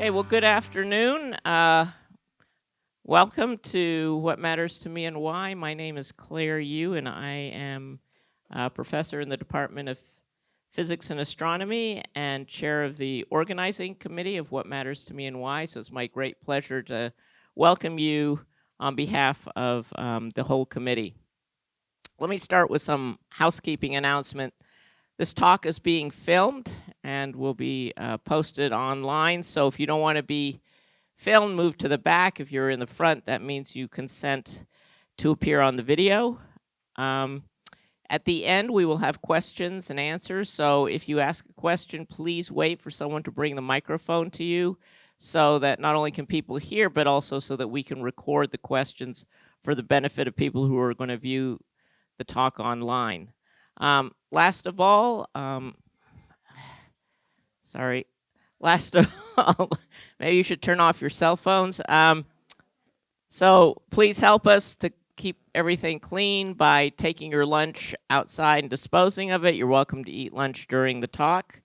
Okay, well, good afternoon. Welcome to What Matters to Me and Why. My name is Claire Yu, and I am a professor in the Department of Physics and Astronomy and chair of the organizing committee of What Matters to Me and Why. So it's my great pleasure to welcome you on behalf of the whole committee. Let me start with some housekeeping announcement. This talk is being filmed and will be posted online. So if you don't want to be filmed, move to the back. If you're in the front, that means you consent to appear on the video. At the end, we will have questions and answers. So if you ask a question, please wait for someone to bring the microphone to you so that not only can people hear, but also so that we can record the questions for the benefit of people who are going to view the talk online. Last of all, sorry. Last of all, maybe you should turn off your cell phones. So please help us to keep everything clean by taking your lunch outside and disposing of it. You're welcome to eat lunch during the talk.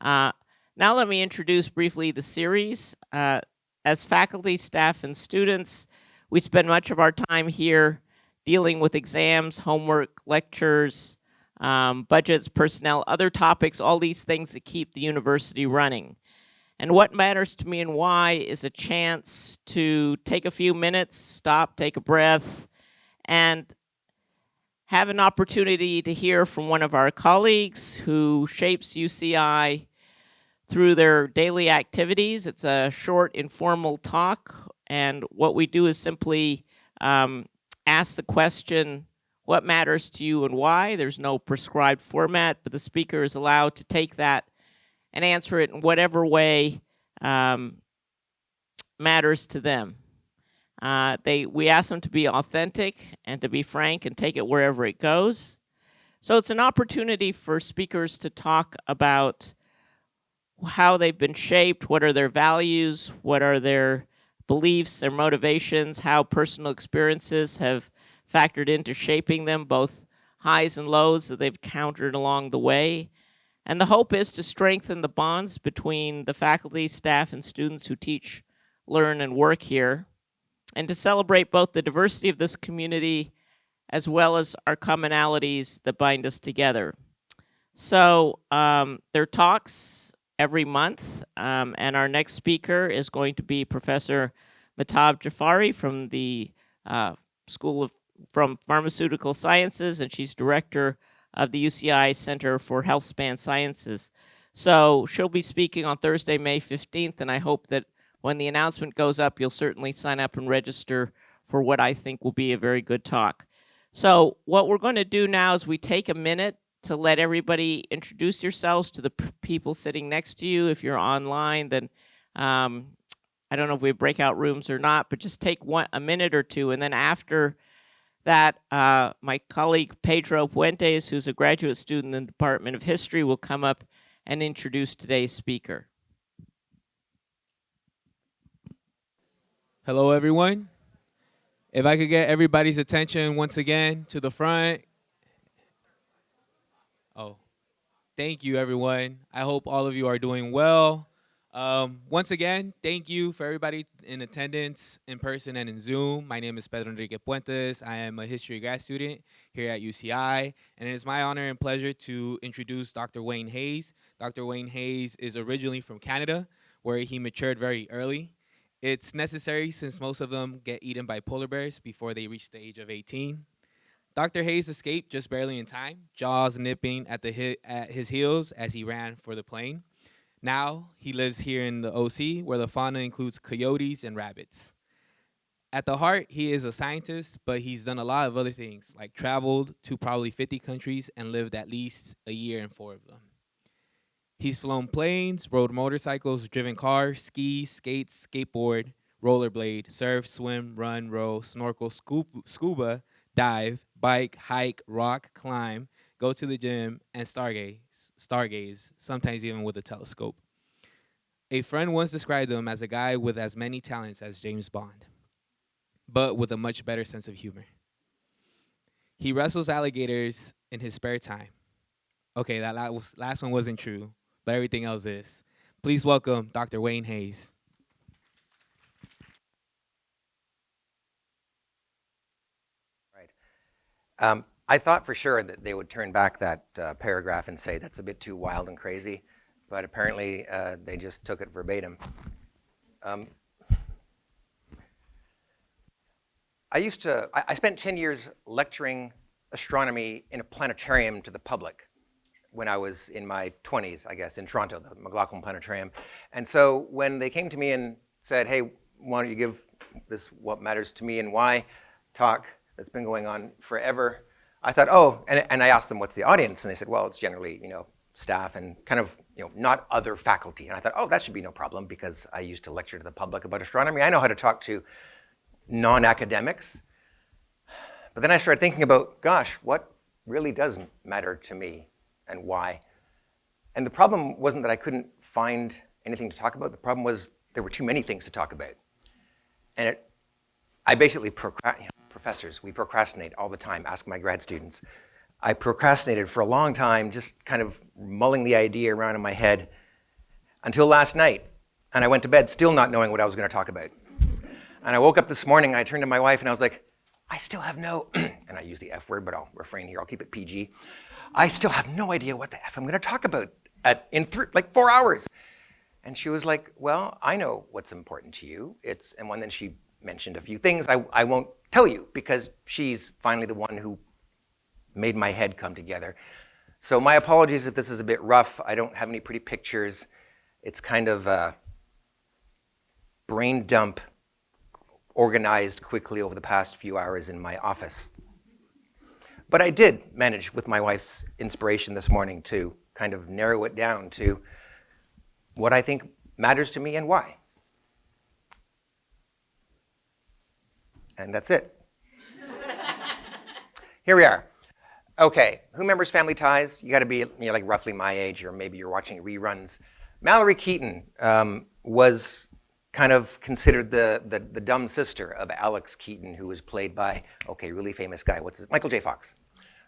Now let me introduce briefly the series. As faculty, staff, and students, we spend much of our time here dealing with exams, homework, lectures, budgets, personnel, other topics, all these things that keep the university running. And What Matters to Me and Why is a chance to take a few minutes, stop, take a breath, and have an opportunity to hear from one of our colleagues who shapes UCI through their daily activities. It's a short, informal talk, and what we do is simply ask the question, what matters to you and why? There's no prescribed format, but the speaker is allowed to take that and answer it in whatever way matters to them. We ask them to be authentic and to be frank and take it wherever it goes. So it's an opportunity for speakers to talk about how they've been shaped, what are their values, what are their beliefs, their motivations, how personal experiences have factored into shaping them, both highs and lows that they've encountered along the way. And the hope is to strengthen the bonds between the faculty, staff, and students who teach, learn, and work here, and to celebrate both the diversity of this community as well as our commonalities that bind us together. So there are talks every month, and our next speaker is going to be Professor Mahtab Jafari from the from Pharmaceutical Sciences, and she's director of the UCI Center for Healthspan Sciences. So she'll be speaking on Thursday, May 15th, and I hope that when the announcement goes up, you'll certainly sign up and register for what I think will be a very good talk. So what we're going to do now is we take a minute to let everybody introduce yourselves to the people sitting next to you. If you're online, then I don't know if we have breakout rooms or not, but just take a minute or two, and then after that, my colleague Pedro Puentes, who's a graduate student in the Department of History, will come up and introduce today's speaker. Hello, everyone. If I could get everybody's attention once again to the front. Oh, thank you, everyone. I hope all of you are doing well. Once again, thank you for everybody in attendance in person and in Zoom. My name is Pedro Enrique Puentes. I am a history grad student here at UCI, and it is my honor and pleasure to introduce Dr. Wayne Hayes. Dr. Wayne Hayes is originally from Canada, where he matured very early. It's necessary since most of them get eaten by polar bears before they reach the age of 18. Dr. Hayes escaped just barely in time, jaws nipping at his heels as he ran for the plane. Now, he lives here in the OC, where the fauna includes coyotes and rabbits. At the heart, he is a scientist, but he's done a lot of other things, like traveled to probably 50 countries and lived at least a year in 4 of them. He's flown planes, rode motorcycles, driven cars, skis, skates, skateboard, rollerblade, surf, swim, run, row, snorkel, scuba, dive, bike, hike, rock, climb, go to the gym, and stargaze, sometimes even with a telescope. A friend once described him as a guy with as many talents as James Bond, but with a much better sense of humor. He wrestles alligators in his spare time. Okay, that last one wasn't true, but everything else is. Please welcome Dr. Wayne Hayes. I thought for sure that they would turn back that paragraph and say that's a bit too wild and crazy, but apparently they just took it verbatim. I spent 10 years lecturing astronomy in a planetarium to the public when I was in my 20s, I guess, in Toronto, the McLaughlin Planetarium. And so when they came to me and said, hey, why don't you give this What Matters to Me and Why talk that's been going on forever, I thought, oh, and I asked them what's the audience, and they said, well, it's generally, staff and kind of, not other faculty. And I thought, oh, that should be no problem because I used to lecture to the public about astronomy. I know how to talk to non-academics. But then I started thinking about, gosh, what really does matter to me and why? And the problem wasn't that I couldn't find anything to talk about. The problem was there were too many things to talk about. And I basically, professors, we procrastinate all the time, ask my grad students. I procrastinated for a long time, just kind of mulling the idea around in my head until last night. And I went to bed still not knowing what I was going to talk about. And I woke up this morning, I turned to my wife and I was like, I still have no, and I use the F word, but I'll refrain here, I'll keep it PG. I still have no idea what the F I'm going to talk about in 4 hours. And she was like, well, I know what's important to you. And then she mentioned a few things I won't tell you because she's finally the one who made my head come together. So my apologies if this is a bit rough. I don't have any pretty pictures. It's kind of a brain dump organized quickly over the past few hours in my office. But I did manage, with my wife's inspiration this morning, to kind of narrow it down to what I think matters to me and why. And that's it. Here we are. Okay, who remembers Family Ties? You got to be like roughly my age, or maybe you're watching reruns. Mallory Keaton was kind of considered the dumb sister of Alex Keaton, who was played by, really famous guy. Michael J. Fox,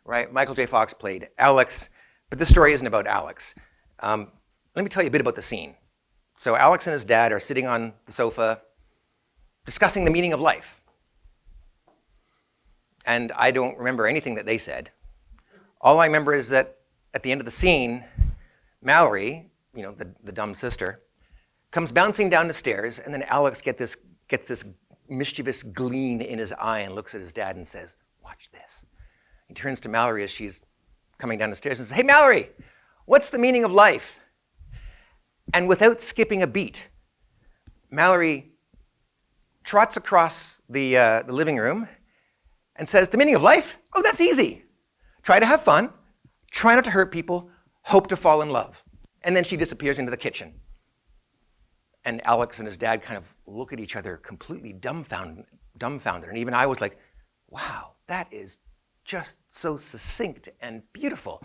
right? Michael J. Fox played Alex, but this story isn't about Alex. Let me tell you a bit about the scene. So Alex and his dad are sitting on the sofa discussing the meaning of life. And I don't remember anything that they said. All I remember is that at the end of the scene, Mallory, the dumb sister, comes bouncing down the stairs, and then Alex gets this mischievous gleam in his eye and looks at his dad and says, watch this. He turns to Mallory as she's coming down the stairs and says, hey, Mallory, what's the meaning of life? And without skipping a beat, Mallory trots across the living room and says, the meaning of life? Oh, that's easy. Try to have fun, try not to hurt people, hope to fall in love. And then she disappears into the kitchen. And Alex and his dad kind of look at each other completely dumbfounded. And even I was like, wow, that is just so succinct and beautiful.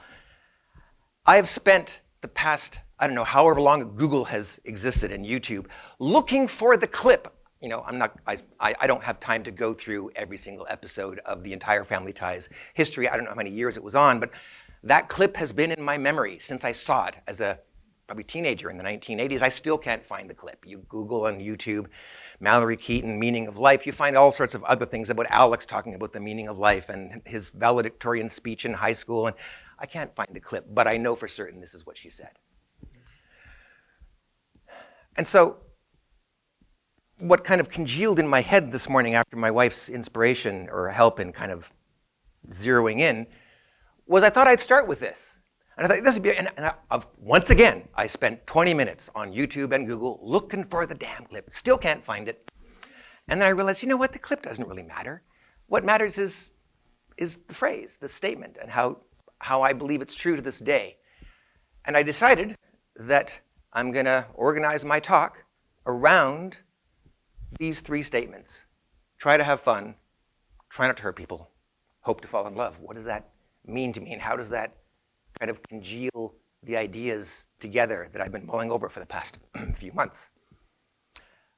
I have spent the past, I don't know, however long Google has existed and YouTube, looking for the clip. I don't have time to go through every single episode of the entire Family Ties history. I don't know how many years it was on, but that clip has been in my memory since I saw it as a probably teenager in the 1980s. I still can't find the clip. You Google on YouTube, Mallory Keaton, meaning of life, you find all sorts of other things about Alex talking about the meaning of life and his valedictorian speech in high school, and I can't find the clip, but I know for certain this is what she said. And so, what kind of congealed in my head this morning after my wife's inspiration or help in kind of zeroing in was I thought I'd start with this. And I thought this would be, once again, I spent 20 minutes on YouTube and Google looking for the damn clip. Still can't find it. And then I realized, you know what, the clip doesn't really matter. What matters is the phrase, the statement, and how I believe it's true to this day. And I decided that I'm gonna organize my talk around these three statements. Try to have fun, try not to hurt people, hope to fall in love. What does that mean to me, and how does that kind of congeal the ideas together that I've been mulling over for the past few months?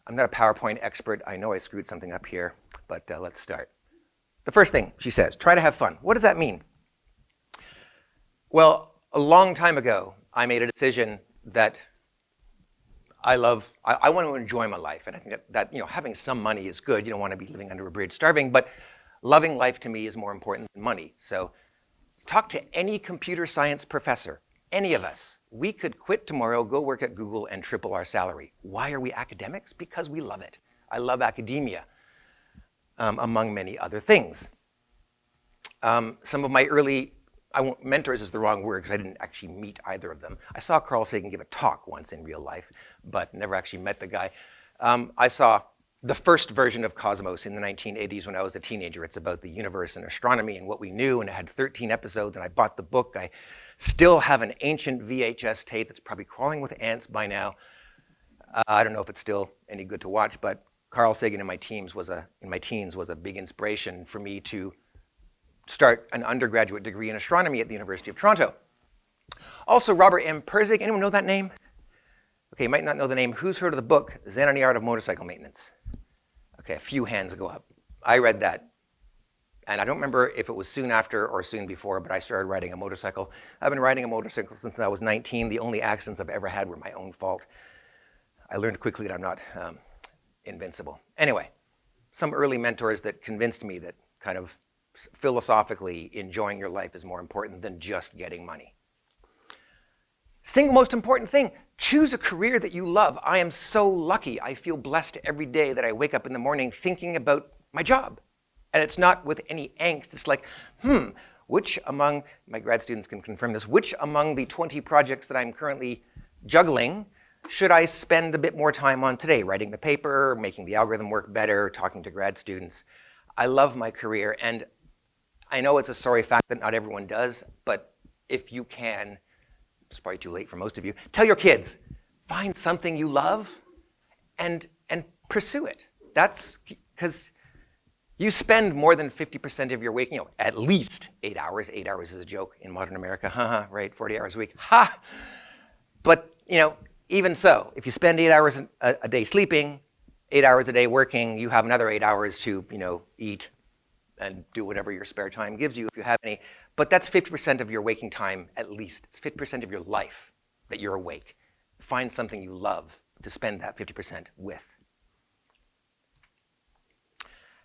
I'm not a PowerPoint expert. I know I screwed something up here, but let's start. The first thing she says, try to have fun. What does that mean? Well, a long time ago, I made a decision that I want to enjoy my life. And I think that having some money is good. You don't want to be living under a bridge starving. But Loving life to me is more important than money. So talk to any computer science professor, any of us. We could quit tomorrow, go work at Google, and triple our salary. Why are we academics? Because we love it. I love academia, among many other things. Some of my early, mentors is the wrong word because I didn't actually meet either of them. I saw Carl Sagan give a talk once in real life, but never actually met the guy. I saw the first version of Cosmos in the 1980s when I was a teenager. It's about the universe and astronomy and what we knew, and it had 13 episodes, and I bought the book. I still have an ancient VHS tape that's probably crawling with ants by now. I don't know if it's still any good to watch, but Carl Sagan in my teens was a big inspiration for me to start an undergraduate degree in astronomy at the University of Toronto. Also, Robert M. Pirsig. Anyone know that name? Okay, you might not know the name. Who's heard of the book, Zen and the Art of Motorcycle Maintenance? Okay, a few hands go up. I read that. And I don't remember if it was soon after or soon before, but I started riding a motorcycle. I've been riding a motorcycle since I was 19. The only accidents I've ever had were my own fault. I learned quickly that I'm not invincible. Anyway, some early mentors that convinced me that kind of philosophically enjoying your life is more important than just getting money. Single most important thing, choose a career that you love. I am so lucky. I feel blessed every day that I wake up in the morning thinking about my job. And it's not with any angst. It's like, which among, my grad students can confirm this, which among the 20 projects that I'm currently juggling should I spend a bit more time on today? Writing the paper, making the algorithm work better, talking to grad students. I love my career, and I know it's a sorry fact that not everyone does, but if you can, it's probably too late for most of you, tell your kids, find something you love and pursue it. That's because you spend more than 50% of your waking, at least 8 hours. 8 hours is a joke in modern America, right? 40 hours a week, ha! But, even so, if you spend 8 hours a day sleeping, 8 hours a day working, you have another 8 hours to, eat and do whatever your spare time gives you if you have any. But that's 50% of your waking time at least. It's 50% of your life that you're awake. Find something you love to spend that 50% with.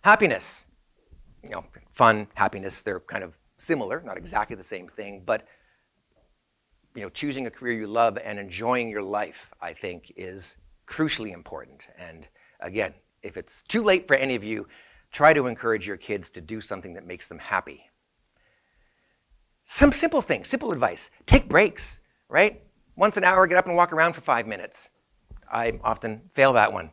Happiness. Fun, happiness, they're kind of similar, not exactly the same thing, but choosing a career you love and enjoying your life, I think, is crucially important. And again, if it's too late for any of you, try to encourage your kids to do something that makes them happy. Some simple things, simple advice. Take breaks, right? Once an hour, get up and walk around for 5 minutes. I often fail that one.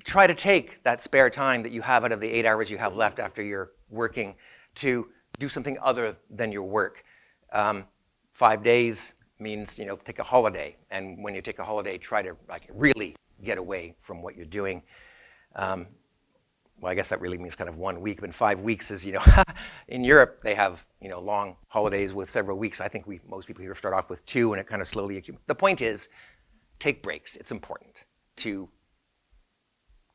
Try to take that spare time that you have out of the 8 hours you have left after you're working to do something other than your work. 5 days means, take a holiday. And when you take a holiday, try to really get away from what you're doing. Well, I guess that really means kind of 1 week, but 5 weeks is, in Europe, they have, long holidays with several weeks. I think most people here start off with 2 and it kind of slowly accumulates. The point is, take breaks. It's important to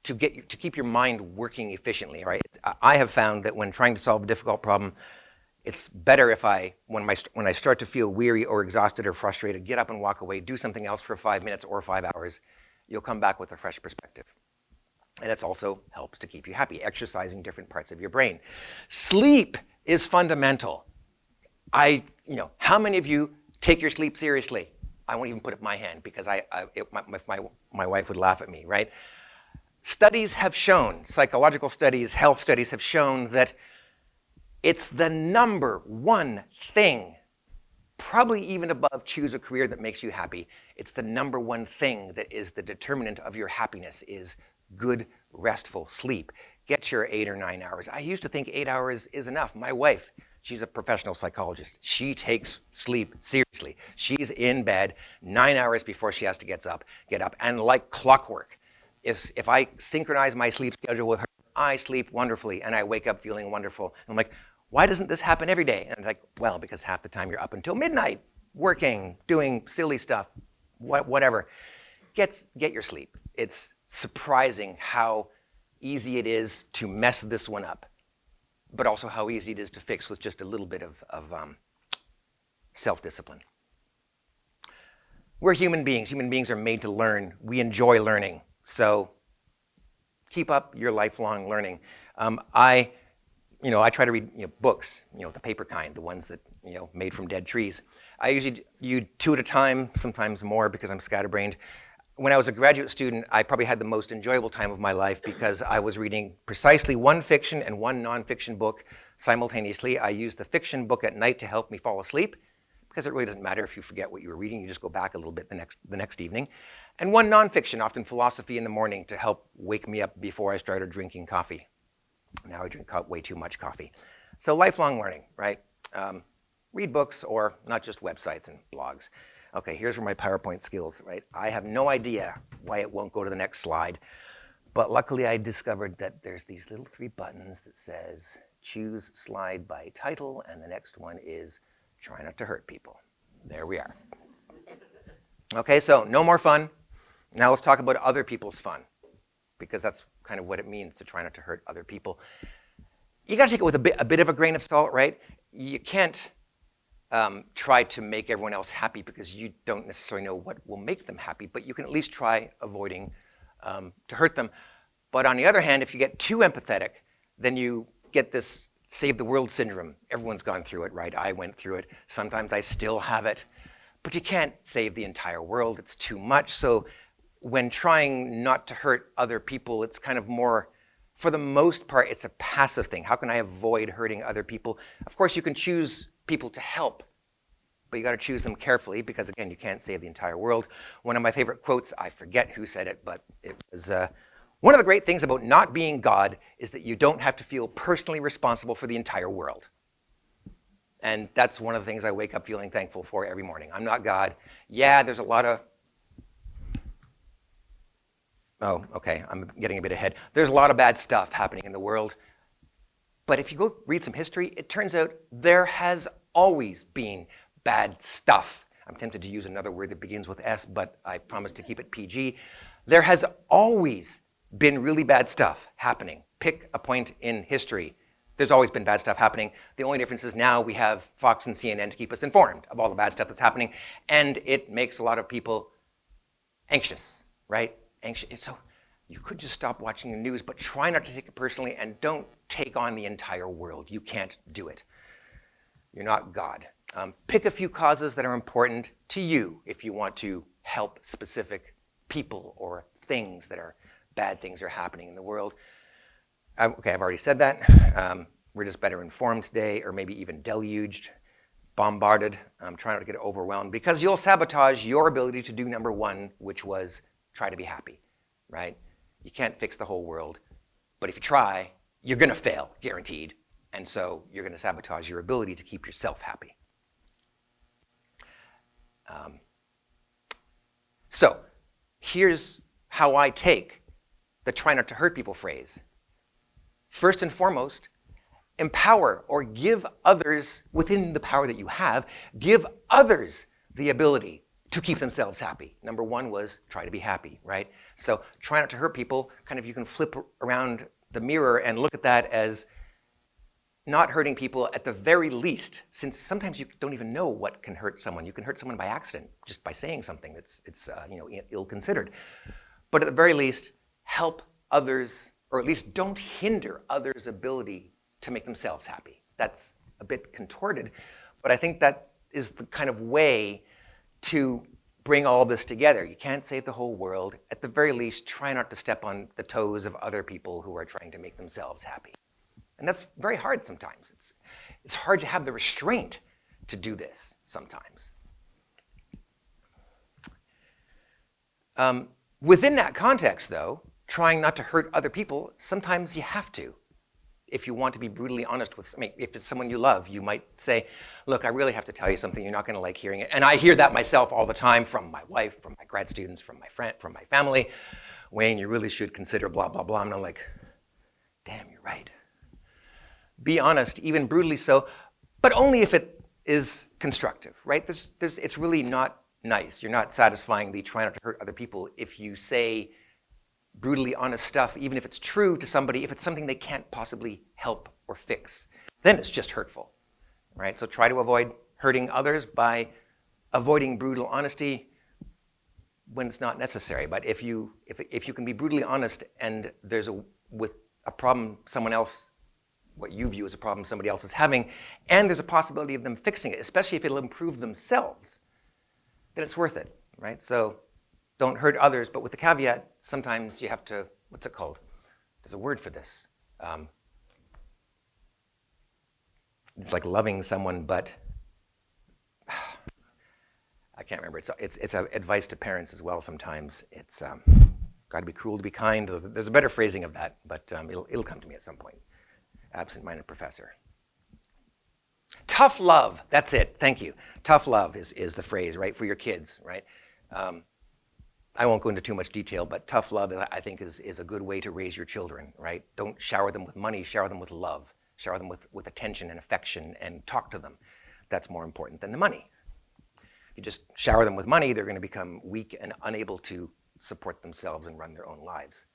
keep your mind working efficiently, right? I have found that when trying to solve a difficult problem, it's better if when I start to feel weary or exhausted or frustrated, get up and walk away, do something else for 5 minutes or 5 hours. You'll come back with a fresh perspective. And it also helps to keep you happy, exercising different parts of your brain. Sleep is fundamental. How many of you take your sleep seriously? I won't even put up my hand because my wife would laugh at me, right? Studies have shown, psychological studies, health studies have shown that it's the number one thing, probably even above choose a career that makes you happy. It's the number one thing that is the determinant of your happiness is good, restful sleep. Get your 8 or 9 hours. I used to think 8 hours is enough. My wife, she's a professional psychologist. She takes sleep seriously. She's in bed 9 hours before she has to get up, and like clockwork. If I synchronize my sleep schedule with her, I sleep wonderfully and I wake up feeling wonderful. I'm like, why doesn't this happen every day? And I'm like, well, because half the time you're up until midnight, working, doing silly stuff, whatever. Get your sleep. It's surprising how easy it is to mess this one up, but also how easy it is to fix with just a little bit of self-discipline. We're human beings. Human beings are made to learn. We enjoy learning. So keep up your lifelong learning. I try to read books, the paper kind, the ones that made from dead trees. I usually do 2 at a time, sometimes more because I'm scatterbrained. When I was a graduate student, I probably had the most enjoyable time of my life because I was reading precisely 1 fiction and 1 nonfiction book simultaneously. I used the fiction book at night to help me fall asleep because it really doesn't matter if you forget what you were reading. You just go back a little bit the next evening. And 1 nonfiction, often philosophy in the morning, to help wake me up before I started drinking coffee. Now I drink way too much coffee. So lifelong learning, right? Read books or not just websites and blogs. Okay, here's where my PowerPoint skills, right? I have no idea why it won't go to the next slide, but luckily I discovered that there's these little 3 buttons that says choose slide by title, and the next one is try not to hurt people. There we are. Okay, so no more fun. Now let's talk about other people's fun, because that's kind of what it means to try not to hurt other people. You gotta take it with a bit of a grain of salt, right? You can't try to make everyone else happy because you don't necessarily know what will make them happy, but you can at least try avoiding to hurt them. But on the other hand, if you get too empathetic, then you get this save the world syndrome. Everyone's gone through it, right? I went through it. Sometimes I still have it. But you can't save the entire world. It's too much. So when trying not to hurt other people, it's kind of more, for the most part, it's a passive thing. How can I avoid hurting other people? Of course, you can choose people to help, but you got to choose them carefully because, again, you can't save the entire world. One of my favorite quotes, I forget who said it, but it was, one of the great things about not being God is that you don't have to feel personally responsible for the entire world. And that's one of the things I wake up feeling thankful for every morning. I'm not God. Yeah, there's a lot of, oh, okay, I'm getting a bit ahead. There's a lot of bad stuff happening in the world. But if you go read some history, it turns out there has always been bad stuff. I'm tempted to use another word that begins with S, but I promise to keep it PG. There has always been really bad stuff happening. Pick a point in history. There's always been bad stuff happening. The only difference is now we have Fox and CNN to keep us informed of all the bad stuff that's happening, and it makes a lot of people anxious, right? Anxious. So you could just stop watching the news, but try not to take it personally and don't take on the entire world. You can't do it. You're not God. Pick a few causes that are important to you if you want to help specific people or things that are bad things are happening in the world. Okay, I've already said that. We're just better informed today, or maybe even deluged, bombarded. Try not to get overwhelmed, because you'll sabotage your ability to do number 1, which was try to be happy, right? You can't fix the whole world, but if you try, you're gonna fail, guaranteed. And so you're gonna sabotage your ability to keep yourself happy. So here's how I take the try not to hurt people phrase. First and foremost, empower or give others, within the power that you have, give others the ability to keep themselves happy. Number 1 was try to be happy, right? So try not to hurt people, kind of you can flip around the mirror and look at that as not hurting people at the very least, since sometimes you don't even know what can hurt someone. You can hurt someone by accident, just by saying something that's ill-considered. But at the very least, help others, or at least don't hinder others' ability to make themselves happy. That's a bit contorted, but I think that is the kind of way to bring all this together. You can't save the whole world. At the very least, try not to step on the toes of other people who are trying to make themselves happy. And that's very hard sometimes. It's hard to have the restraint to do this sometimes. Within that context, though, trying not to hurt other people, sometimes you have to. If you want to be brutally honest with, if it's someone you love, you might say, look, I really have to tell you something. You're not going to like hearing it. And I hear that myself all the time from my wife, from my grad students, from my friend, from my family. Wayne, you really should consider blah, blah, blah. And I'm like, damn, you're right. Be honest, even brutally so, but only if it is constructive, right? It's really not nice. You're not satisfying the try not to hurt other people if you say brutally honest stuff, even if it's true to somebody, if it's something they can't possibly help or fix, then it's just hurtful, right? So try to avoid hurting others by avoiding brutal honesty. when it's not necessary. But if you can be brutally honest and there's with a problem someone else, what you view as a problem somebody else is having, and there's a possibility of them fixing it, especially if it'll improve themselves, then it's worth it, right? So don't hurt others, but with the caveat, sometimes you have to, what's it called? There's a word for this. It's like loving someone, but I can't remember. It's advice to parents as well sometimes. It's got to be cruel to be kind. There's a better phrasing of that, but it'll come to me at some point. Absent-minded professor. Tough love, that's it, thank you. Tough love is the phrase, right, for your kids, right? I won't go into too much detail, but tough love, I think, is a good way to raise your children, right? Don't shower them with money, shower them with love. Shower them with attention and affection and talk to them. That's more important than the money. If you just shower them with money, they're going to become weak and unable to support themselves and run their own lives.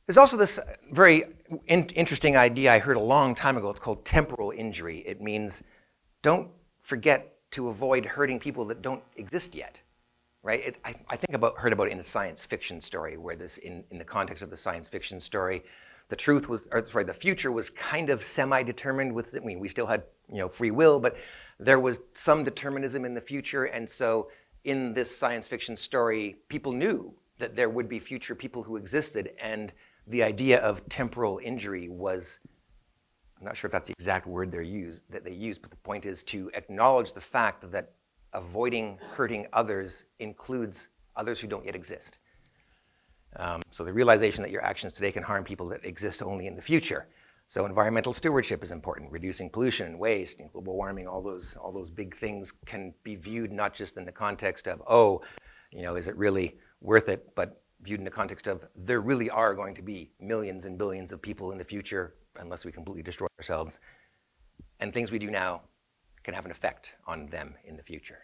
There's also this very interesting idea I heard a long time ago. It's called temporal injury. It means don't forget to avoid hurting people that don't exist yet, right? I heard about it in a science fiction story where this, in the context of the science fiction story, the future was kind of semi-determined with, we still had, free will, but there was some determinism in the future. And so in this science fiction story, people knew that there would be future people who existed. And the idea of temporal injury was, I'm not sure if that's the exact word they use, but the point is to acknowledge the fact that avoiding hurting others includes others who don't yet exist. So the realization that your actions today can harm people that exist only in the future. So environmental stewardship is important. Reducing pollution and waste, global warming, all those big things can be viewed not just in the context of, is it really worth it, but viewed in the context of there really are going to be millions and billions of people in the future unless we completely destroy ourselves. And things we do now can have an effect on them in the future.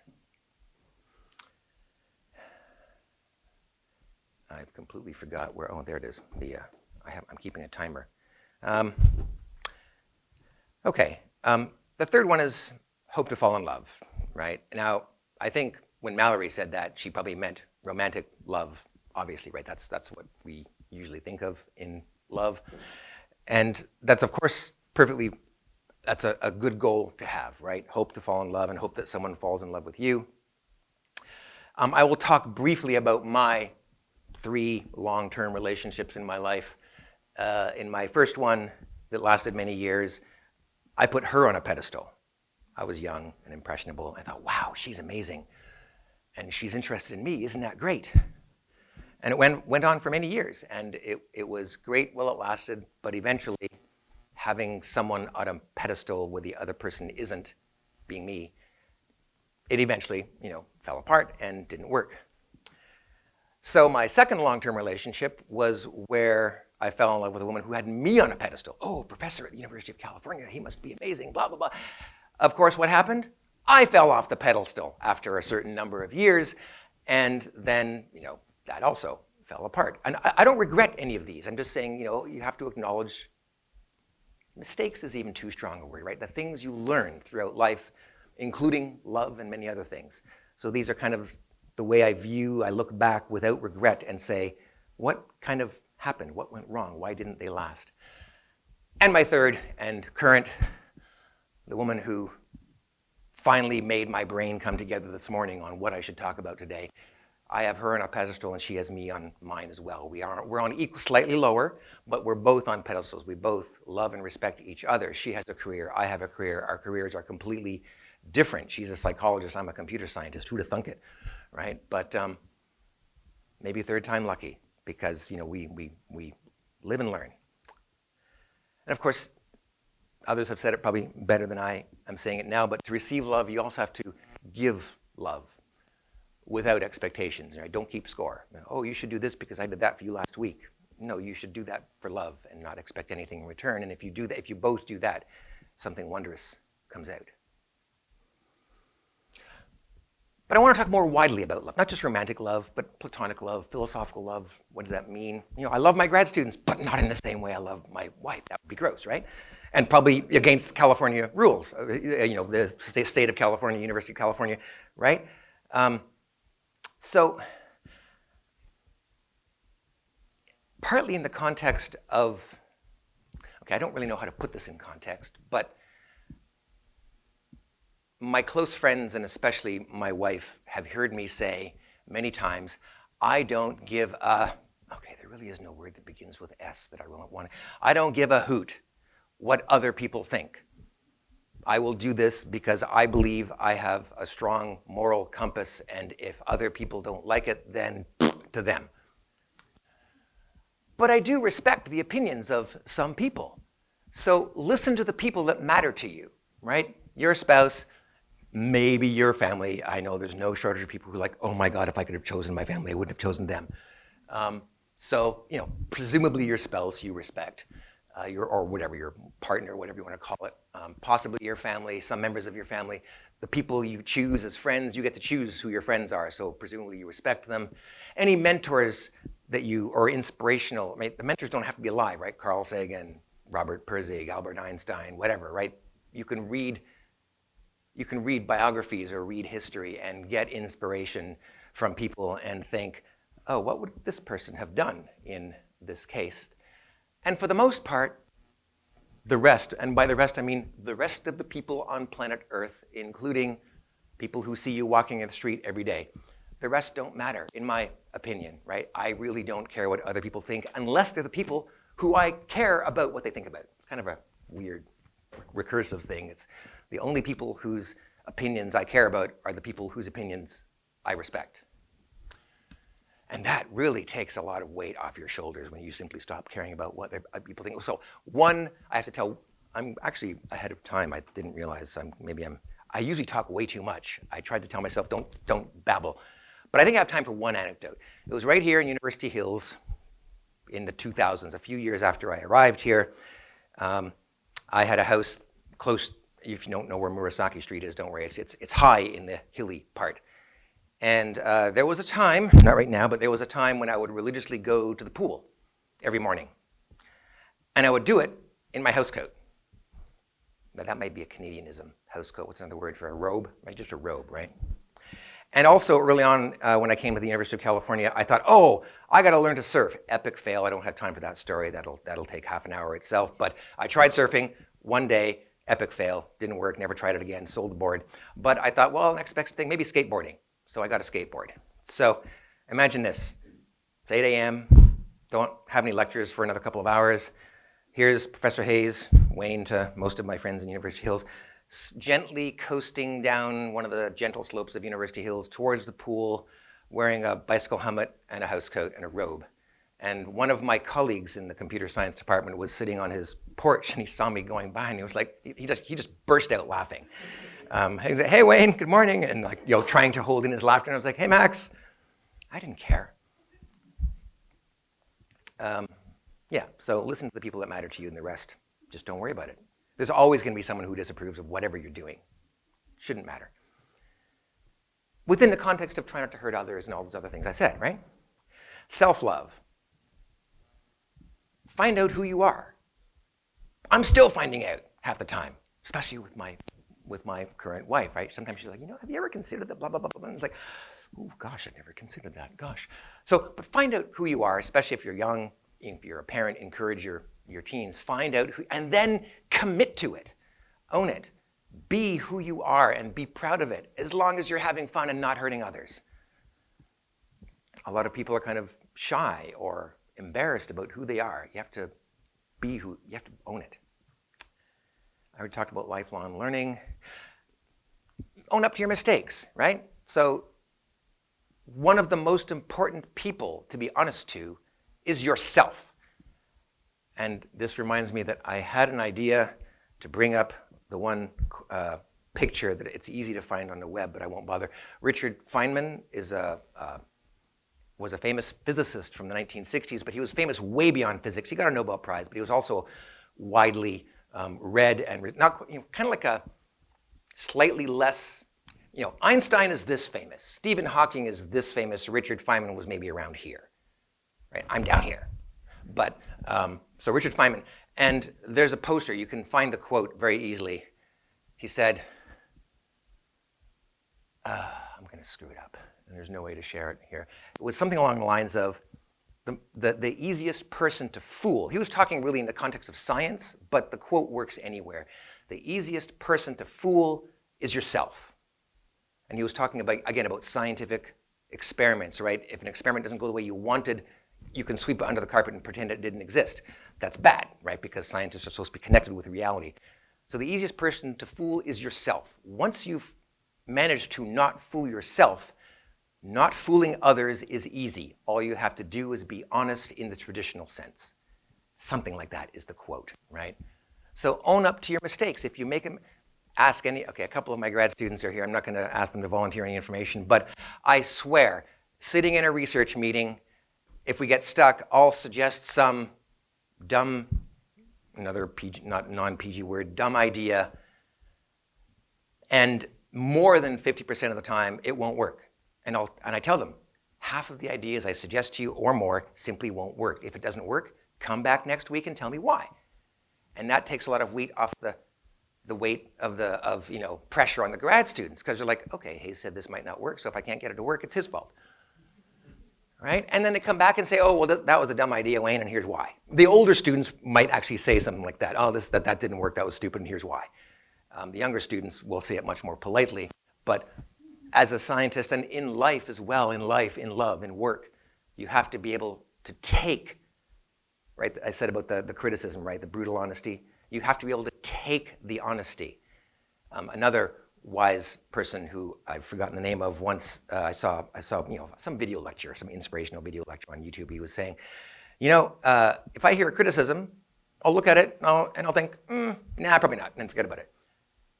I've completely forgot where, there it is. I'm keeping a timer. Okay, the third one is hope to fall in love, right? Now, I think when Mallory said that, she probably meant romantic love, obviously, right? That's what we usually think of in love. And that's, of course, that's a good goal to have, right? Hope to fall in love and hope that someone falls in love with you. I will talk briefly about my 3 long-term relationships in my life. In my first one that lasted many years, I put her on a pedestal. I was young and impressionable. I thought, wow, she's amazing. And she's interested in me. Isn't that great? And it went on for many years. And it was great while it lasted. But eventually, having someone on a pedestal where the other person isn't, being me, it eventually, fell apart and didn't work. So my second long-term relationship was where I fell in love with a woman who had me on a pedestal. Oh, professor at the University of California, he must be amazing, blah, blah, blah. Of course, what happened? I fell off the pedestal after a certain number of years, and then, that also fell apart. And I don't regret any of these. I'm just saying, you have to acknowledge mistakes is even too strong a word, right? The things you learn throughout life, including love and many other things. So these are kind of the way I look back without regret and say, what kind of happened? What went wrong? Why didn't they last? And my third and current, the woman who finally made my brain come together this morning on what I should talk about today. I have her on a pedestal and she has me on mine as well. We're on equal, slightly lower, but we're both on pedestals. We both love and respect each other. She has a career, I have a career. Our careers are completely different. She's a psychologist, I'm a computer scientist. Who'd have thunk it, right? But maybe third time lucky because we live and learn. And of course, others have said it probably better than I am saying it now, but to receive love, you also have to give love without expectations. Right? Don't keep score. Oh, you should do this because I did that for you last week. No, you should do that for love and not expect anything in return. And if you do that, if you both do that, something wondrous comes out. But I want to talk more widely about love, not just romantic love, but platonic love, philosophical love. What does that mean? I love my grad students, but not in the same way I love my wife. That would be gross, right? And probably against California rules, the state of California, University of California, right? So, partly in the context of, okay, I don't really know how to put this in context, but my close friends, and especially my wife, have heard me say many times, I don't give a, okay, there really is no word that begins with S that I want. I don't give a hoot what other people think. I will do this because I believe I have a strong moral compass, and if other people don't like it, then to them. But I do respect the opinions of some people. So listen to the people that matter to you, right? Your spouse, maybe your family. I know there's no shortage of people who are like, oh my God, if I could have chosen my family, I wouldn't have chosen them. So, presumably your spouse you respect, or whatever, your partner, whatever you want to call it, possibly your family, some members of your family. The people you choose as friends, you get to choose who your friends are, so presumably you respect them. Any mentors that or inspirational, the mentors don't have to be alive, right? Carl Sagan, Robert Pirsig, Albert Einstein, whatever, right? You can read biographies or read history and get inspiration from people and think, oh, what would this person have done in this case? And for the most part, the rest, and by the rest I mean the rest of the people on planet Earth, including people who see you walking in the street every day, the rest don't matter, in my opinion, right? I really don't care what other people think unless they're the people who I care about what they think about. It's kind of a weird, recursive thing. It's the only people whose opinions I care about are the people whose opinions I respect. And that really takes a lot of weight off your shoulders when you simply stop caring about what people think. So one, I have to tell, I'm actually ahead of time. I didn't realize I usually talk way too much. I tried to tell myself, don't babble. But I think I have time for one anecdote. It was right here in University Hills in the 2000s, a few years after I arrived here. I had a house close, if you don't know where Murasaki Street is, don't worry, it's high in the hilly part. And there was a time, not right now, but there was a time when I would religiously go to the pool every morning. And I would do it in my housecoat. Now that might be a Canadianism, housecoat. What's another word for a robe? Right, just a robe, right? And also early on when I came to the University of California, I thought, oh, I gotta learn to surf. Epic fail, I don't have time for that story. That'll take half an hour itself. But I tried surfing one day, epic fail, didn't work, never tried it again, sold the board. But I thought, well, next best thing, maybe skateboarding. So I got a skateboard. So imagine this, it's 8 a.m., don't have any lectures for another couple of hours. Here's Professor Hayes, Wayne to most of my friends in University Hills, gently coasting down one of the gentle slopes of University Hills towards the pool, wearing a bicycle helmet and a housecoat and a robe. And one of my colleagues in the computer science department was sitting on his porch and he saw me going by and he was like, he just burst out laughing. He said, hey Wayne, good morning, and trying to hold in his laughter. And I was like, hey Max, I didn't care. Yeah, so listen to the people that matter to you, and the rest, just don't worry about it. There's always going to be someone who disapproves of whatever you're doing. Shouldn't matter. Within the context of trying not to hurt others and all those other things I said, right? Self-love. Find out who you are. I'm still finding out half the time, especially with my current wife, right? Sometimes she's like, have you ever considered that blah, blah, blah, blah? And it's like, oh gosh, I've never considered that, gosh. So, but find out who you are, especially if you're young, if you're a parent, encourage your teens, find out who, and then commit to it, own it. Be who you are and be proud of it, as long as you're having fun and not hurting others. A lot of people are kind of shy or embarrassed about who they are. You have to you have to own it. I already talked about lifelong learning. Own up to your mistakes, right? So one of the most important people to be honest to is yourself. And this reminds me that I had an idea to bring up the one picture that it's easy to find on the web, but I won't bother. Richard Feynman was a famous physicist from the 1960s, but he was famous way beyond physics. He got a Nobel Prize, but he was also widely read and not kind of like a slightly less. Einstein is this famous. Stephen Hawking is this famous. Richard Feynman was maybe around here, right? I'm down here, but so Richard Feynman. And there's a poster. You can find the quote very easily. He said, I'm going to screw it up. and there's no way to share it here. It was something along the lines of the easiest person to fool. He was talking really in the context of science, but the quote works anywhere. The easiest person to fool is yourself. And he was talking about, again, about scientific experiments, right? If an experiment doesn't go the way you wanted, you can sweep it under the carpet and pretend it didn't exist. That's bad, right? Because scientists are supposed to be connected with reality. So the easiest person to fool is yourself. Once you've managed to not fool yourself, not fooling others is easy. All you have to do is be honest in the traditional sense. Something like that is the quote, right? So own up to your mistakes. If you make them, ask any, okay, a couple of my grad students are here. I'm not going to ask them to volunteer any information, but I swear, sitting in a research meeting, if we get stuck, I'll suggest some dumb, another PG, not non-PG word, dumb idea, and more than 50% of the time, it won't work. And I tell them, half of the ideas I suggest to you or more simply won't work. If it doesn't work, come back next week and tell me why. And that takes a lot of weight off the weight of pressure on the grad students, because they're like, okay, Hayes said this might not work, so if I can't get it to work, it's his fault. Right? And then they come back and say, oh, well, that was a dumb idea, Wayne, and here's why. The older students might actually say something like that. Oh, that didn't work, that was stupid, and here's why. The younger students will say it much more politely. But as a scientist, and in life as well, in life, in love, in work, you have to be able to take, right? I said about the criticism, right? The brutal honesty. You have to be able to take the honesty. Another wise person who I've forgotten the name of, once I saw some video lecture, some inspirational video lecture on YouTube. He was saying, if I hear a criticism, I'll look at it and I'll think, nah, probably not, and then forget about it.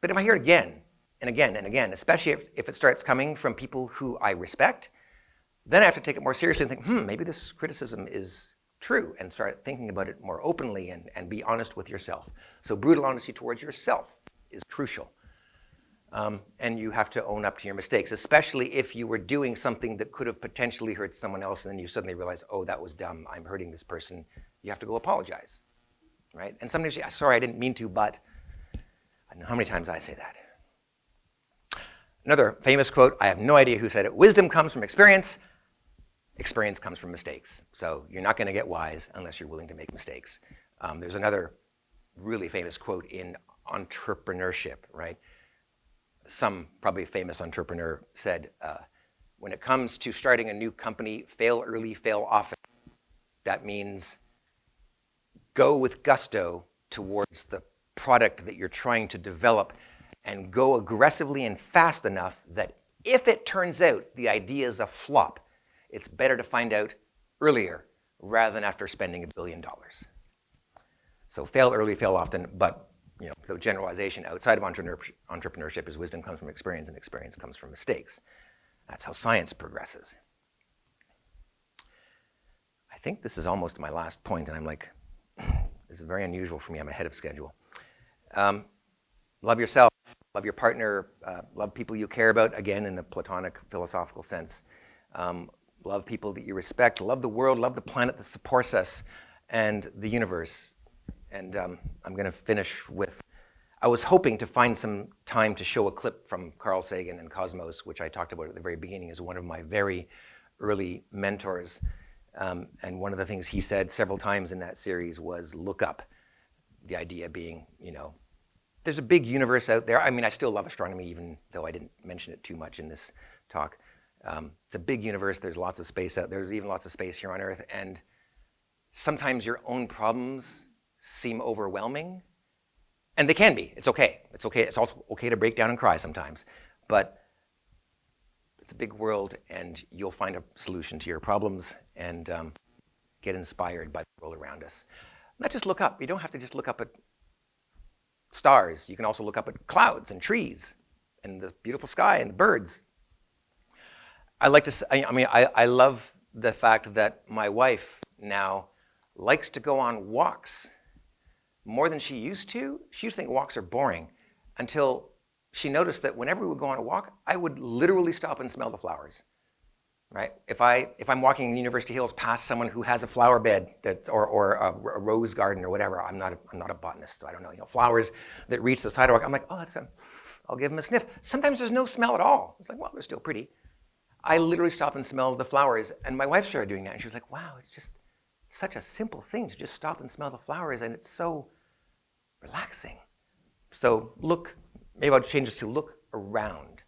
But if I hear it again and again and again, especially if it starts coming from people who I respect, then I have to take it more seriously and think, maybe this criticism is true, and start thinking about it more openly and be honest with yourself. So brutal honesty towards yourself is crucial. And you have to own up to your mistakes, especially if you were doing something that could have potentially hurt someone else, and then you suddenly realize, oh, that was dumb, I'm hurting this person. You have to go apologize, right? And sometimes you say, sorry, I didn't mean to, but I don't know how many times I say that. Another famous quote, I have no idea who said it, wisdom comes from experience, experience comes from mistakes. So you're not going to get wise unless you're willing to make mistakes. There's another really famous quote in entrepreneurship, right? Some probably famous entrepreneur said, when it comes to starting a new company, fail early, fail often. That means go with gusto towards the product that you're trying to develop, and go aggressively and fast enough that if it turns out the idea is a flop, it's better to find out earlier rather than after spending $1 billion. So fail early, fail often, but the generalization outside of entrepreneurship is wisdom comes from experience, and experience comes from mistakes. That's how science progresses. I think this is almost my last point, and I'm like, this is very unusual for me. I'm ahead of schedule. Love yourself, love your partner, love people you care about, again, in a Platonic philosophical sense. Love people that you respect, love the world, love the planet that supports us, and the universe. And I'm going to finish with, I was hoping to find some time to show a clip from Carl Sagan and Cosmos, which I talked about at the very beginning as one of my very early mentors. And one of the things he said several times in that series was look up. The idea being, there's a big universe out there. I mean, I still love astronomy, even though I didn't mention it too much in this talk. It's a big universe. There's lots of space out there. There's even lots of space here on Earth. And sometimes your own problems seem overwhelming. And they can be. It's okay. It's okay. It's also okay to break down and cry sometimes. But it's a big world, and you'll find a solution to your problems and get inspired by the world around us. Not just look up. You don't have to just look up at stars. You can also look up at clouds and trees and the beautiful sky and the birds. I like to say, I love the fact that my wife now likes to go on walks more than she used to. She used to think walks are boring until she noticed that whenever we would go on a walk, I would literally stop and smell the flowers. Right? If I'm walking in University Hills past someone who has a flower bed or a rose garden or whatever, I'm not a botanist, so I don't know. Flowers that reach the sidewalk, I'm like, oh, I'll give them a sniff. Sometimes there's no smell at all. It's like, well, they're still pretty. I literally stop and smell the flowers. And my wife started doing that, and she was like, wow, it's just such a simple thing to just stop and smell the flowers, and it's so relaxing. So look, maybe I'll change this to look around.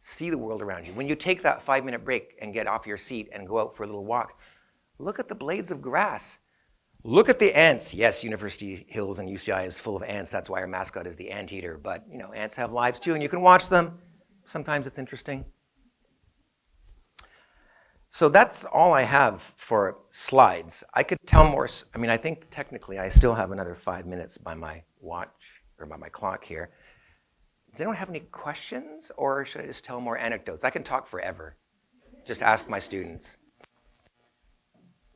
See the world around you. When you take that 5-minute break and get off your seat and go out for a little walk, look at the blades of grass. Look at the ants. Yes, University Hills and UCI is full of ants. That's why our mascot is the anteater. But ants have lives too, and you can watch them. Sometimes it's interesting. So that's all I have for slides. I could tell more. I mean, I think technically I still have another 5 minutes by my watch or by my clock here. Does anyone have any questions, or should I just tell more anecdotes? I can talk forever. Just ask my students.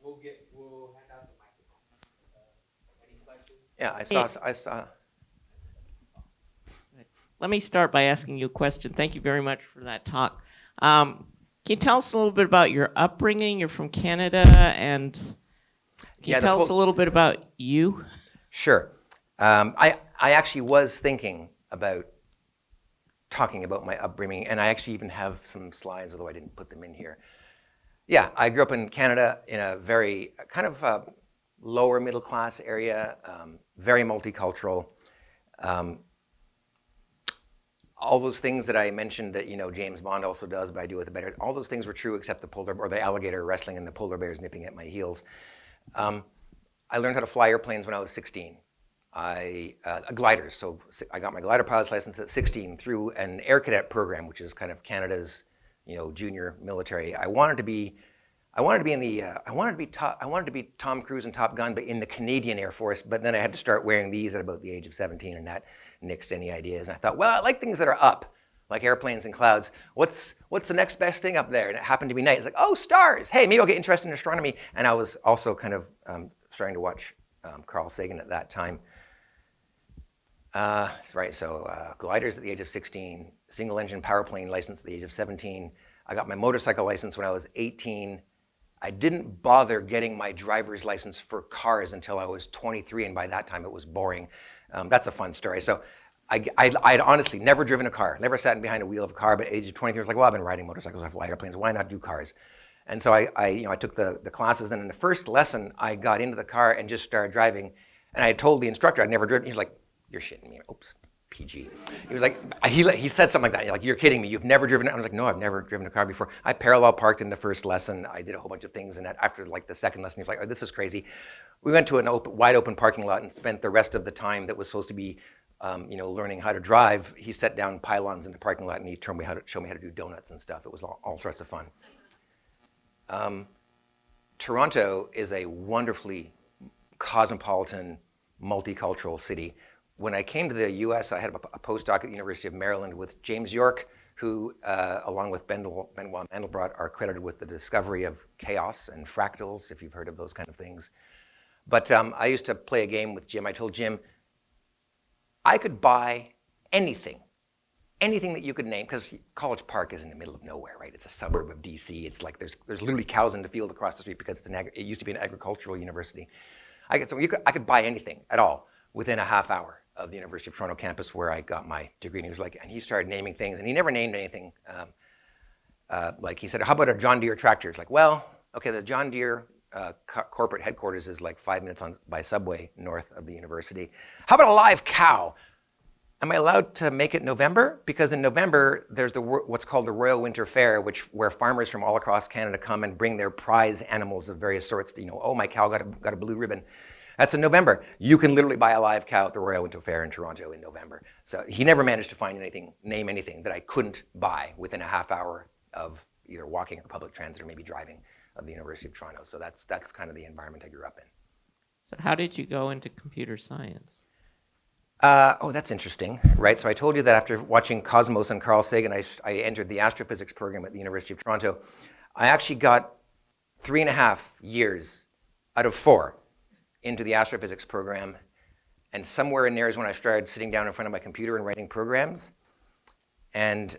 We'll hand out the microphone. Any questions? Yeah, I saw. Let me start by asking you a question. Thank you very much for that talk. Can you tell us a little bit about your upbringing? You're from Canada, and can you tell us a little bit about you? Sure. I actually was thinking about talking about my upbringing, and I actually even have some slides, although I didn't put them in here. Yeah, I grew up in Canada in a very kind of lower middle class area, very multicultural. All those things that I mentioned that James Bond also does, but I do it better. All those things were true except the alligator wrestling and the polar bears nipping at my heels. I learned how to fly airplanes when I was 16. Gliders. So I got my glider pilot's license at 16 through an air cadet program, which is kind of Canada's, junior military. I wanted to be Tom Cruise and Top Gun, but in the Canadian Air Force. But then I had to start wearing these at about the age of 17, and that nixed any ideas. And I thought, well, I like things that are up, like airplanes and clouds. What's the next best thing up there? And it happened to be night. It's like, oh, stars. Hey, maybe I'll get interested in astronomy. And I was also kind of starting to watch Carl Sagan at that time. Right, so gliders at the age of 16, single engine power plane license at the age of 17. I got my motorcycle license when I was 18. I didn't bother getting my driver's license for cars until I was 23, and by that time it was boring. That's a fun story. So I'd honestly never driven a car, never sat behind a wheel of a car, but at the age of 23, I was like, well, I've been riding motorcycles, I fly airplanes, why not do cars? And so I took the classes, and in the first lesson, I got into the car and just started driving, and I told the instructor I'd never driven. He's like, you're shitting me. Oops, PG. He was like, he said something like that. Like, you're kidding me. You've never driven it? I was like, no, I've never driven a car before. I parallel parked in the first lesson. I did a whole bunch of things. And after like the second lesson, he was like, oh, this is crazy. We went to an wide open parking lot and spent the rest of the time that was supposed to be, learning how to drive. He set down pylons in the parking lot, and he showed me how to do donuts and stuff. It was all sorts of fun. Toronto is a wonderfully cosmopolitan, multicultural city. When I came to the US, I had a postdoc at the University of Maryland with James York, who, along with Benoit Mandelbrot, are credited with the discovery of chaos and fractals, if you've heard of those kind of things. But I used to play a game with Jim. I told Jim, I could buy anything that you could name, because College Park is in the middle of nowhere, right? It's a suburb of DC. It's like there's literally cows in the field across the street because it used to be an agricultural university. I could buy anything at all within a half hour of the University of Toronto campus where I got my degree. And he started naming things, and he never named anything. Like he said, how about a John Deere tractor? It's like, well, okay, the John Deere corporate headquarters is like 5 minutes by subway north of the university. How about a live cow? Am I allowed to make it November? Because in November, there's what's called the Royal Winter Fair, where farmers from all across Canada come and bring their prize animals of various sorts. Oh, my cow got a blue ribbon. That's in November. You can literally buy a live cow at the Royal Winter Fair in Toronto in November. So he never managed to name anything that I couldn't buy within a half hour of either walking or public transit or maybe driving of the University of Toronto. So that's kind of the environment I grew up in. So how did you go into computer science? That's interesting, right? So I told you that after watching Cosmos and Carl Sagan, I entered the astrophysics program at the University of Toronto. I actually got 3.5 years out of 4 into the astrophysics program, and somewhere in there is when I started sitting down in front of my computer and writing programs. And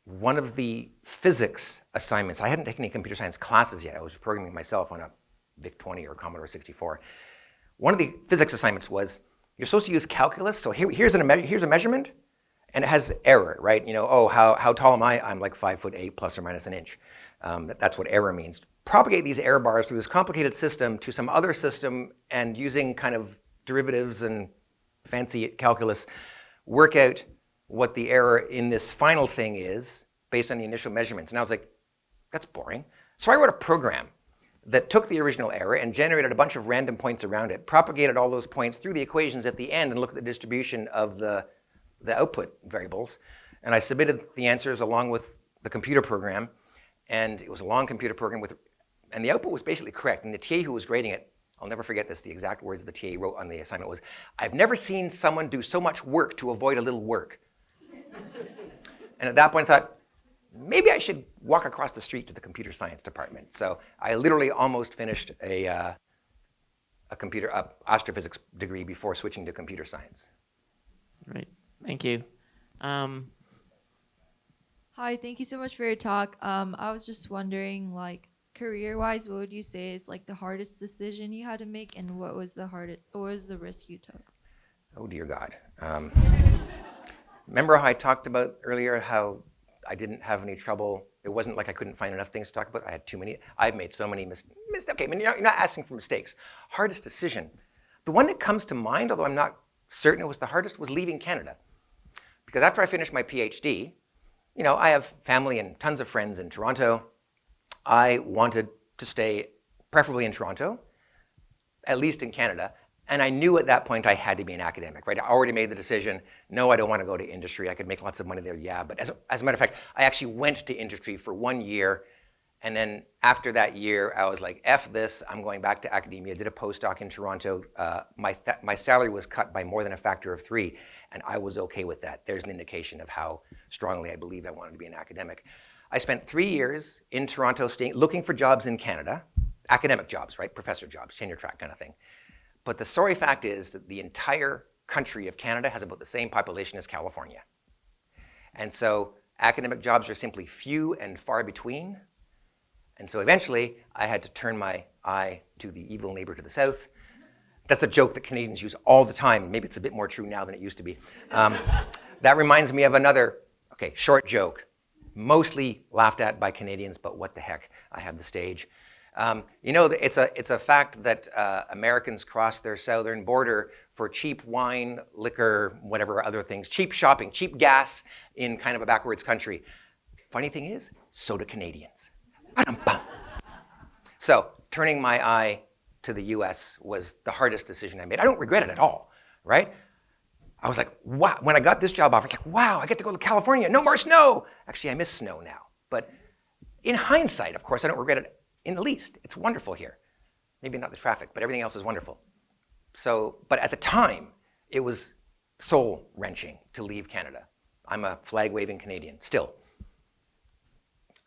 one of the physics assignments, I hadn't taken any computer science classes yet. I was programming myself on a VIC-20 or Commodore 64. One of the physics assignments was, you're supposed to use calculus, so here's a measurement, and it has error, right? You know, oh, how tall am I? I'm like 5'8" plus or minus an inch. That's what error means. Propagate these error bars through this complicated system to some other system, and using kind of derivatives and fancy calculus, work out what the error in this final thing is based on the initial measurements. And I was like, that's boring. So I wrote a program that took the original error and generated a bunch of random points around it, propagated all those points through the equations at the end, and looked at the distribution of the output variables. And I submitted the answers along with the computer program, and it was a long computer program and the output was basically correct. And the TA who was grading it, I'll never forget this, the exact words the TA wrote on the assignment was, "I've never seen someone do so much work to avoid a little work." And at that point I thought, maybe I should walk across the street to the computer science department. So I literally almost finished a astrophysics degree before switching to computer science. Right. Thank you. Hi, thank you so much for your talk. I was just wondering, like, career-wise, what would you say is like the hardest decision you had to make, and what was the risk you took? Oh dear God. Remember how I talked about earlier how I didn't have any trouble? It wasn't like I couldn't find enough things to talk about. I had too many. I've made so many mistakes. Okay, I mean, you're not asking for mistakes. Hardest decision. The one that comes to mind, although I'm not certain it was the hardest, was leaving Canada. Because after I finished my PhD, you know, I have family and tons of friends in Toronto. I wanted to stay preferably in Toronto, at least in Canada. And I knew at that point I had to be an academic, right? I already made the decision, no, I don't want to go to industry. I could make lots of money there, yeah. But as a matter of fact, I actually went to industry for 1 year. And then after that year, I was like, F this, I'm going back to academia. Did a postdoc in Toronto. My salary was cut by more than a factor of 3, and I was okay with that. There's an indication of how strongly I believed I wanted to be an academic. I spent 3 years in Toronto looking for jobs in Canada, academic jobs, right? Professor jobs, tenure track kind of thing. But the sorry fact is that the entire country of Canada has about the same population as California. And so academic jobs are simply few and far between. And so eventually I had to turn my eye to the evil neighbor to the south. That's a joke that Canadians use all the time. Maybe it's a bit more true now than it used to be. That reminds me of another, short joke. Mostly laughed at by Canadians, but what the heck, I have the stage. You know, it's a fact that Americans cross their southern border for cheap wine, liquor, whatever other things, cheap shopping, cheap gas in kind of a backwards country. Funny thing is, so do Canadians. So turning my eye to the US was the hardest decision I made. I don't regret it at all, right? I was like, wow, when I got this job offer, like, wow, I get to go to California, no more snow. Actually, I miss snow now. But in hindsight, of course, I don't regret it in the least. It's wonderful here. Maybe not the traffic, but everything else is wonderful. So, but at the time, it was soul-wrenching to leave Canada. I'm a flag-waving Canadian, still.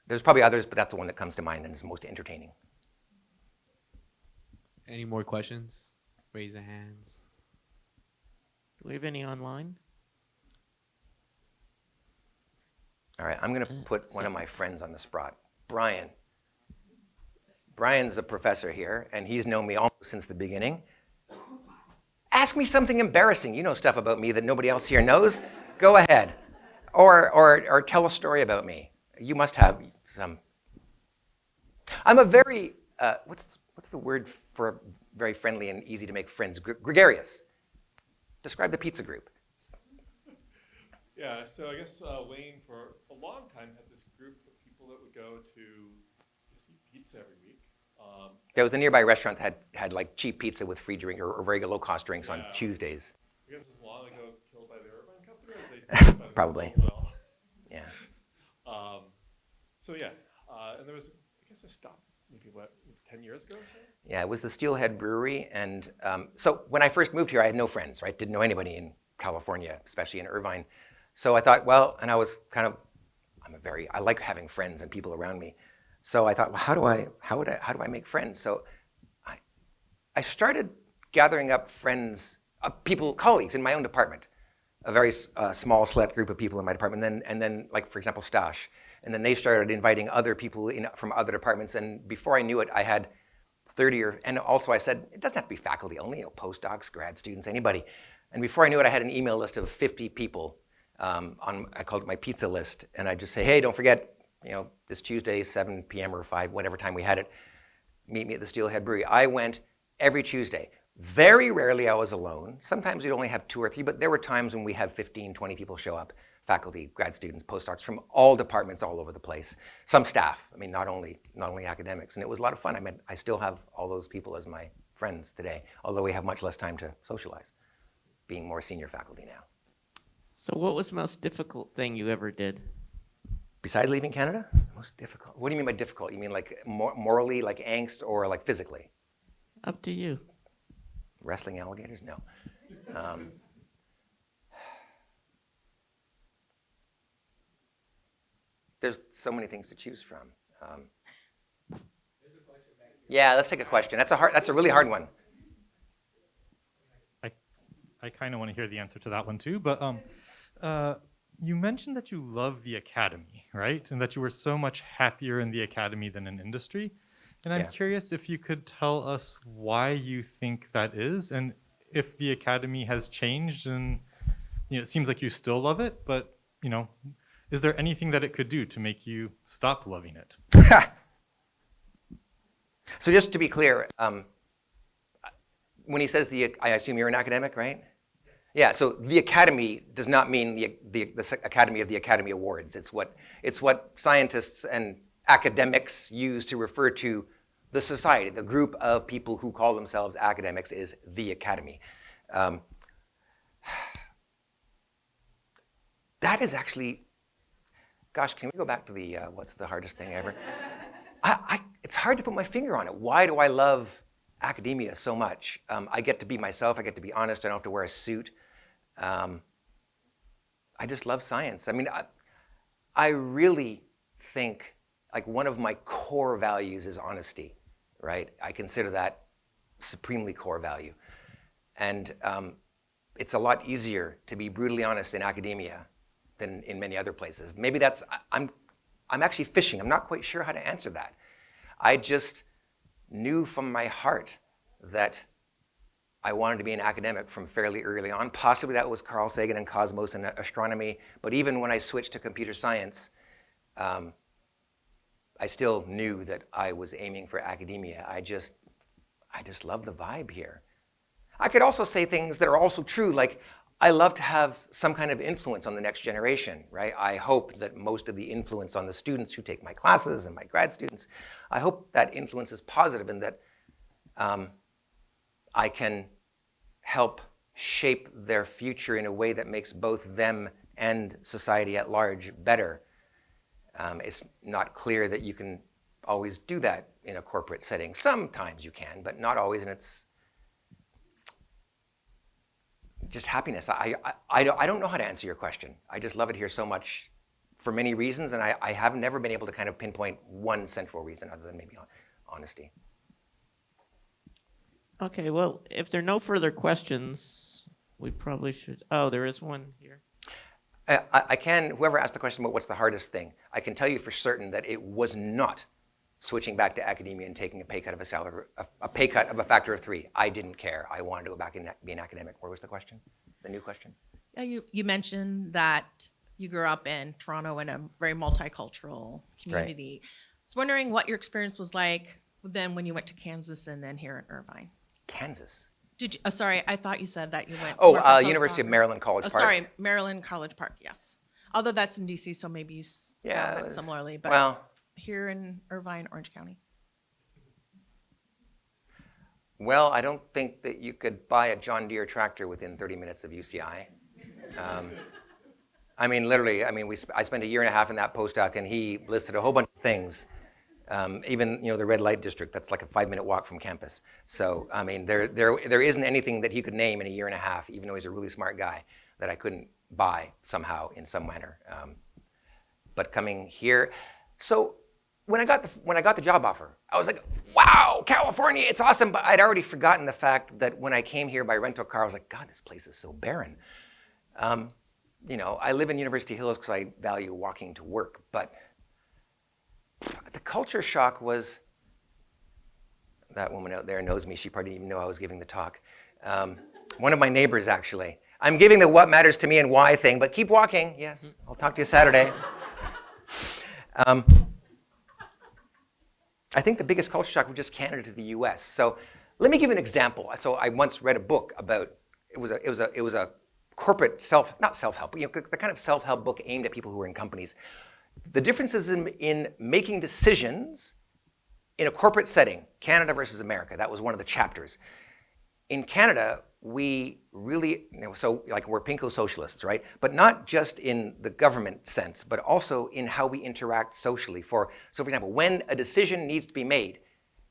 There's probably others, but that's the one that comes to mind and is most entertaining. Any more questions? Raise your hands. Do we have any online? All right, I'm going to put one of my friends on the spot. Brian. Brian's a professor here, and he's known me almost since the beginning. Ask me something embarrassing. You know stuff about me that nobody else here knows. Go ahead. Or tell a story about me. You must have some. I'm a very, what's the word for very friendly and easy to make friends? Gregarious. Describe the pizza group. Yeah, so I guess Wayne for a long time had this group of people that would go to just eat pizza every week. There was a nearby restaurant that had like cheap pizza with free drink or very low cost drinks on Tuesdays. I guess it's long ago killed by the Irvine Company, or they killed by the Probably. Well. Yeah. So yeah, and there was, I guess I stopped maybe 10 years ago or so? Yeah, it was the Steelhead Brewery. And so when I first moved here, I had no friends, right? Didn't know anybody in California, especially in Irvine. So I thought, well, and I was kind of, I like having friends and people around me. So I thought, well, how do I make friends? So I started gathering up friends, people, colleagues in my own department, a very small select group of people in my department, and then like, for example, Stash. And then they started inviting other people from other departments. And before I knew it, I had 30 and also I said, it doesn't have to be faculty only, postdocs, grad students, anybody. And before I knew it, I had an email list of 50 people I called it my pizza list, and I just say, hey, don't forget, this Tuesday, 7 p.m. or 5, whatever time we had it, meet me at the Steelhead Brewery. I went every Tuesday. Very rarely I was alone. Sometimes we'd only have 2 or 3, but there were times when we have 15, 20 people show up, faculty, grad students, postdocs from all departments all over the place. Some staff, not only academics, and it was a lot of fun. I still have all those people as my friends today, although we have much less time to socialize, being more senior faculty now. So what was the most difficult thing you ever did? Besides leaving Canada? Most difficult? What do you mean by difficult? You mean like morally, like angst, or like physically? Up to you. Wrestling alligators? No. There's so many things to choose from. Yeah, let's take a question. That's a really hard one. I kind of want to hear the answer to that one too, but you mentioned that you love the academy, right? And that you were so much happier in the academy than in industry. And I'm Yeah. curious if you could tell us why you think that is, and if the academy has changed. And it seems like you still love it, but is there anything that it could do to make you stop loving it? So just to be clear, when he says I assume you're an academic, right? Yeah. So the academy does not mean the Academy of the Academy Awards. It's what scientists and academics use to refer to the society. The group of people who call themselves academics is the academy. That is actually, gosh, can we go back to the what's the hardest thing ever? It's hard to put my finger on it. Why do I love academia so much? I get to be myself. I get to be honest. I don't have to wear a suit. I just love science. I really think like one of my core values is honesty, right? I consider that supremely core value. And it's a lot easier to be brutally honest in academia than in many other places. Maybe I'm actually fishing. I'm not quite sure how to answer that. I just knew from my heart that I wanted to be an academic from fairly early on. Possibly that was Carl Sagan and cosmos and astronomy. But even when I switched to computer science, I still knew that I was aiming for academia. I just love the vibe here. I could also say things that are also true, like I love to have some kind of influence on the next generation, right? I hope that most of the influence on the students who take my classes and my grad students, I hope that influence is positive and that I can help shape their future in a way that makes both them and society at large better. It's not clear that you can always do that in a corporate setting. Sometimes you can, but not always, and it's just happiness. I don't know how to answer your question. I just love it here so much for many reasons, and I have never been able to kind of pinpoint one central reason other than maybe honesty. Okay, well, if there are no further questions, we probably should. Oh, there is one here. I can, whoever asked the question about what's the hardest thing, I can tell you for certain that it was not switching back to academia and taking a pay cut of a pay cut of a factor of 3. I didn't care. I wanted to go back and be an academic. What was the question? The new question? You mentioned that you grew up in Toronto in a very multicultural community. I was wondering what your experience was like then when you went to Kansas and then here in Irvine. Kansas. Did you? Sorry, I thought you said that you went. University of Maryland College Park. Sorry, Maryland College Park. Yes, although that's in DC, so maybe yeah, it similarly. But well, here in Irvine, Orange County. Well, I don't think that you could buy a John Deere tractor within 30 minutes of UCI. Literally. I spent a year and a half in that postdoc, and he listed a whole bunch of things. Even the red light district, that's like a 5-minute walk from campus. So there isn't anything that he could name in a year and a half, even though he's a really smart guy, that I couldn't buy somehow in some manner. But coming here, so when I got the job offer, I was like, wow, California, it's awesome. But I'd already forgotten the fact that when I came here by rental car, I was like, God, this place is so barren. I live in University Hills because I value walking to work, but the culture shock was, that woman out there knows me. She probably didn't even know I was giving the talk. One of my neighbors, actually. I'm giving the what matters to me and why thing, but keep walking. Yes, I'll talk to you Saturday. I think the biggest culture shock was just Canada to the U.S. So let me give you an example. So I once read a book about, it was a corporate not self-help, but the kind of self-help book aimed at people who were in companies. The differences in making decisions in a corporate setting, Canada versus America, that was one of the chapters. In Canada, we really, so like we're pinko socialists, right? But not just in the government sense, but also in how we interact socially. So for example, when a decision needs to be made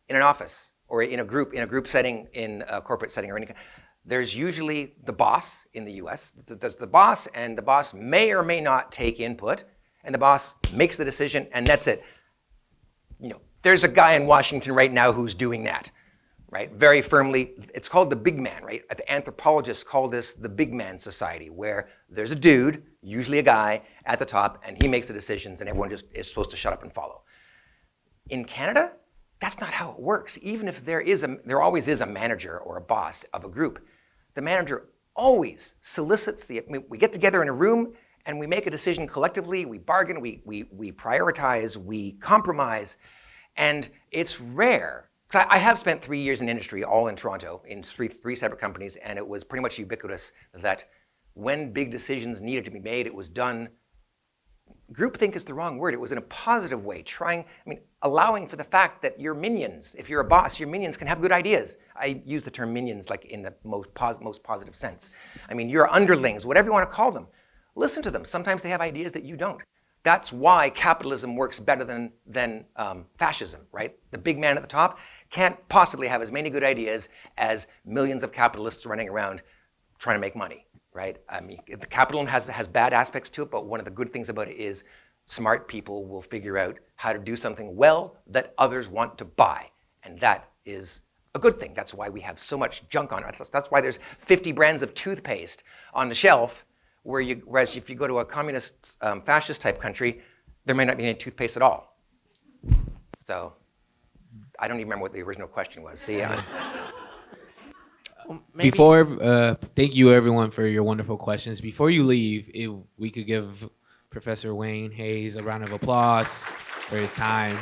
in an office or in a group setting, in a corporate setting or anything, there's usually the boss in the US. There's the boss, and the boss may or may not take input, and the boss makes the decision, and that's it. There's a guy in Washington right now who's doing that, right? Very firmly. It's called the big man, right? The anthropologists call this the big man society, where there's a dude, usually a guy, at the top, and he makes the decisions, and everyone just is supposed to shut up and follow. In Canada, that's not how it works. Even if there always is a manager or a boss of a group, the manager always solicits we get together in a room and we make a decision collectively, we bargain, we prioritize, we compromise, and it's rare. I have spent 3 years in industry, all in Toronto, in three separate companies, and it was pretty much ubiquitous that when big decisions needed to be made, it was done. Groupthink is the wrong word. It was in a positive way, allowing for the fact that your minions, if you're a boss, your minions can have good ideas. I use the term minions like in the most positive sense. Your underlings, whatever you want to call them, listen to them. Sometimes they have ideas that you don't. That's why capitalism works better than fascism, right? The big man at the top can't possibly have as many good ideas as millions of capitalists running around trying to make money, right? The capitalism has bad aspects to it, but one of the good things about it is smart people will figure out how to do something well that others want to buy, and that is a good thing. That's why we have so much junk on it. That's why there's 50 brands of toothpaste on the shelf, whereas if you go to a communist, fascist type country, there may not be any toothpaste at all. So I don't even remember what the original question was. See, Thank you everyone for your wonderful questions. Before you leave, if we could give Professor Wayne Hayes a round of applause for his time.